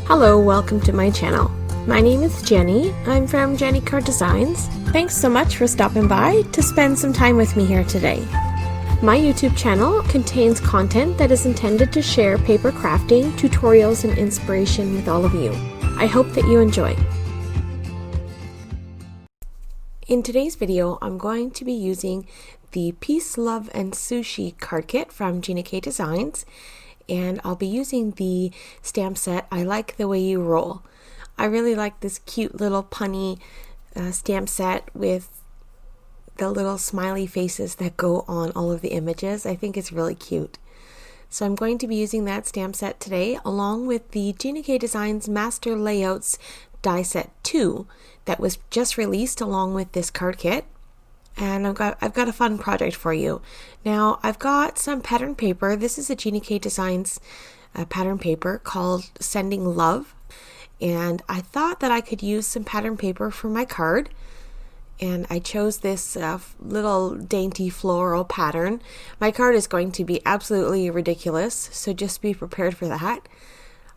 Hello, welcome to my channel. My name is Jenny. I'm from Gina K Designs. Thanks so much for stopping by to spend some time with me here today. My YouTube channel contains content that is intended to share paper crafting, tutorials, and inspiration with all of you. I hope that you enjoy. In today's video, I'm going to be using the Peace, Love, and Sushi card kit from Gina K Designs, and I'll be using the stamp set, I Like the Way You Roll. I really like this cute little punny stamp set with the little smiley faces that go on all of the images. I think it's really cute. So I'm going to be using that stamp set today along with the Gina K Designs Master Layouts Die Set 2 that was just released along with this card kit. And I've got a fun project for you. Now I've got some pattern paper. This is a Gina K Designs pattern paper called Sending Love. And I thought that I could use some pattern paper for my card. And I chose this little dainty floral pattern. My card is going to be absolutely ridiculous, so just be prepared for that.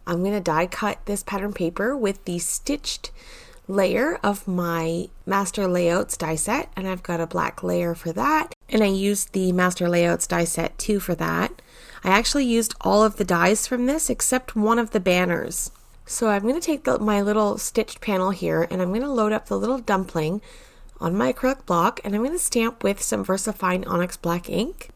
I'm going to die cut this pattern paper with the stitched layer of my Master Layouts die set, and I've got a black layer for that, and I used the Master Layouts die set 2 for that. I actually used all of the dies from this except one of the banners. So I'm going to take my little stitched panel here, and I'm going to load up the little dumpling on my acrylic block, and I'm going to stamp with some VersaFine Onyx Black ink.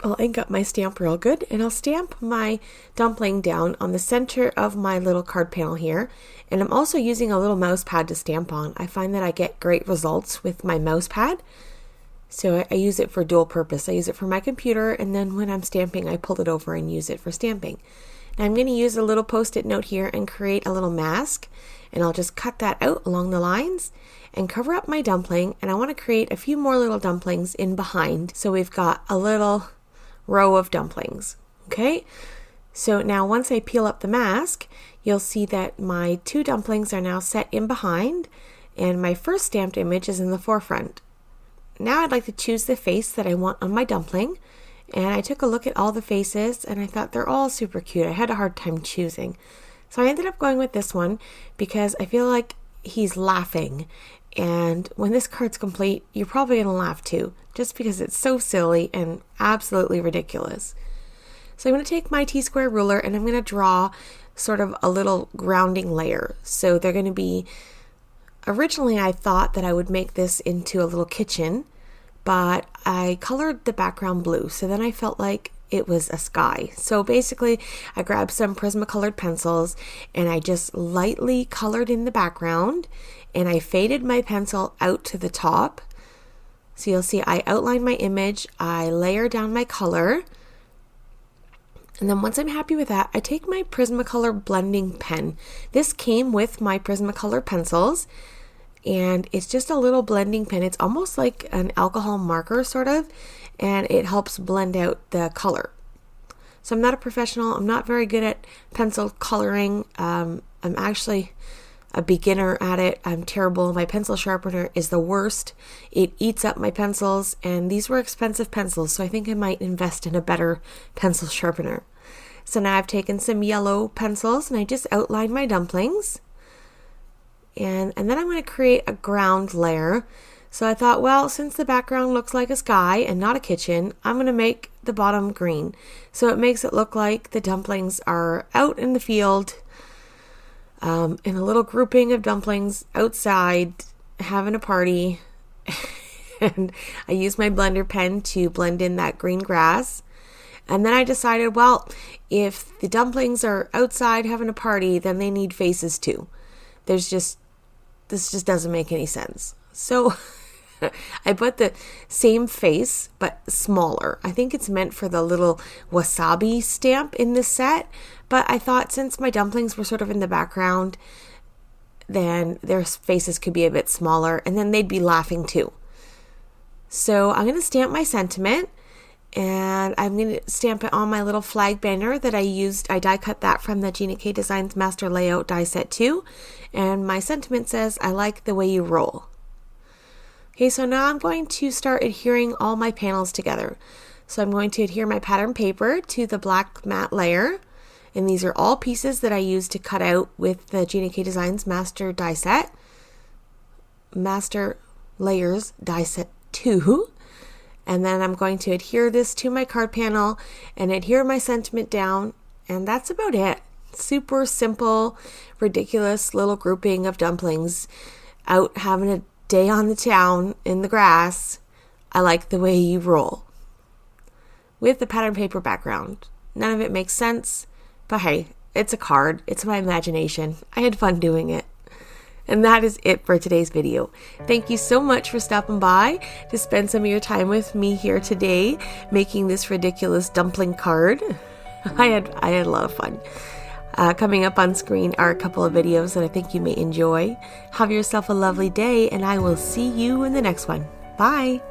I'll ink up my stamp real good, and I'll stamp my dumpling down on the center of my little card panel here. And I'm also using a little mouse pad to stamp on. I find that I get great results with my mouse pad, so I use it for dual purpose. I use it for my computer, and then when I'm stamping, I pull it over and use it for stamping. Now I'm going to use a little post-it note here and create a little mask, and I'll just cut that out along the lines and cover up my dumpling, and I want to create a few more little dumplings in behind, so we've got a little row of dumplings. Okay, so now once I peel up the mask, you'll see that my two dumplings are now set in behind, and my first stamped image is in the forefront. Now I'd like to choose the face that I want on my dumpling, and I took a look at all the faces, and I thought they're all super cute. I had a hard time choosing, so I ended up going with this one because I feel like he's laughing, and when this card's complete, you're probably going to laugh too, just because it's so silly and absolutely ridiculous. So I'm going to take my T-square ruler, and I'm going to draw sort of a little grounding layer. So they're going to be, originally I thought that I would make this into a little kitchen, but I colored the background blue, so then I felt like it was a sky. So basically I grabbed some Prismacolor pencils, and I just lightly colored in the background, and I faded my pencil out to the top. So you'll see I outline my image, I layer down my color, and then once I'm happy with that, I take my Prismacolor blending pen. This came with my Prismacolor pencils, and it's just a little blending pen. It's almost like an alcohol marker sort of, and it helps blend out the color. So I'm not a professional. I'm not very good at pencil coloring. I'm actually a beginner at it. I'm terrible. My pencil sharpener is the worst. It eats up my pencils, and these were expensive pencils, so I think I might invest in a better pencil sharpener. So now I've taken some yellow pencils, and I just outlined my dumplings. And then I'm going to create a ground layer. So I thought, well, since the background looks like a sky and not a kitchen, I'm going to make the bottom green. So it makes it look like the dumplings are out in the field, in a little grouping of dumplings outside having a party. And I used my blender pen to blend in that green grass. And then I decided, well, if the dumplings are outside having a party, then they need faces too. This just doesn't make any sense. So I put the same face, but smaller. I think it's meant for the little wasabi stamp in this set, but I thought since my dumplings were sort of in the background, then their faces could be a bit smaller, and then they'd be laughing too. So I'm going to stamp my sentiment, and I'm going to stamp it on my little flag banner that I used. I die cut that from the Gina K Designs Master Layout die set 2, and my sentiment says, I like the way you roll. Okay, so now I'm going to start adhering all my panels together. So I'm going to adhere my pattern paper to the black matte layer, And these are all pieces that I use to cut out with the Gina K Designs Master Die Set. Master Layers Die Set 2. And then I'm going to adhere this to my card panel and adhere my sentiment down. And that's about it. Super simple, ridiculous little grouping of dumplings out having a day on the town in the grass. I like the way you roll. With the pattern paper background. None of it makes sense, but hey, it's a card. It's my imagination. I had fun doing it. And that is it for today's video. Thank you so much for stopping by to spend some of your time with me here today, making this ridiculous dumpling card. I had a lot of fun. Coming up on screen are a couple of videos that I think you may enjoy. Have yourself a lovely day, and I will see you in the next one. Bye!